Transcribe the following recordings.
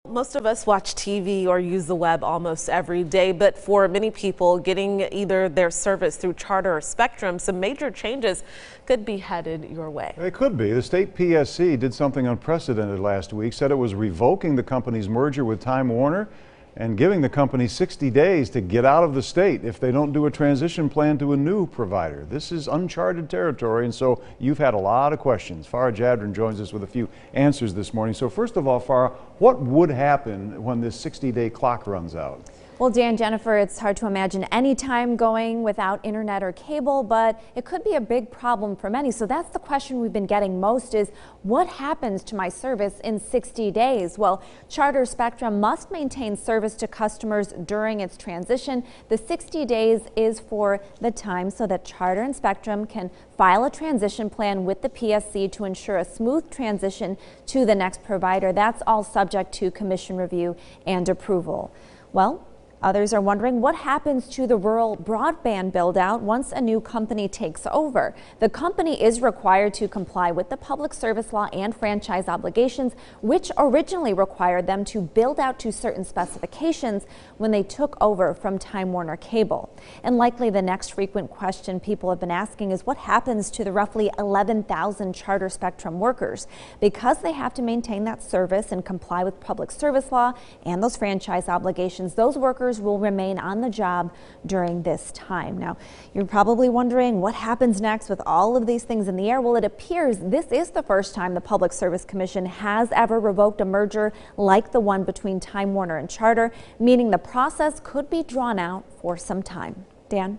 Most of us watch TV or use the web almost every day, but for many people, getting either their service through Charter or Spectrum, some major changes could be headed your way. It could be. The state PSC did something unprecedented last week, said it was revoking the company's merger with Time Warner and giving the company 60 days to get out of the state if they don't do a transition plan to a new provider. This is uncharted territory, and so you've had a lot of questions. Farah Jadran joins us with a few answers this morning. So first of all, Farah, what would happen when this 60-day clock runs out? Well, Dan, Jennifer, it's hard to imagine any time going without internet or cable, but it could be a big problem for many. So that's the question we've been getting most is, what happens to my service in 60 days? Well, Charter Spectrum must maintain service to customers during its transition. The 60 days is for the time so that Charter and Spectrum can file a transition plan with the PSC to ensure a smooth transition to the next provider. That's all subject to commission review and approval. Well, others are wondering what happens to the rural broadband build-out once a new company takes over. The company is required to comply with the public service law and franchise obligations, which originally required them to build out to certain specifications when they took over from Time Warner Cable. And likely the next frequent question people have been asking is what happens to the roughly 11,000 Charter Spectrum workers? Because they have to maintain that service and comply with public service law and those franchise obligations, those workers will remain on the job during this time. Now, you're probably wondering what happens next with all of these things in the air. Well, it appears this is the first time the Public Service Commission has ever revoked a merger like the one between Time Warner and Charter, meaning the process could be drawn out for some time. Dan?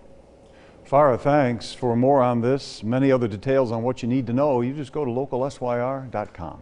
Farah, thanks. For more on this, many other details on what you need to know, you just go to localsyr.com.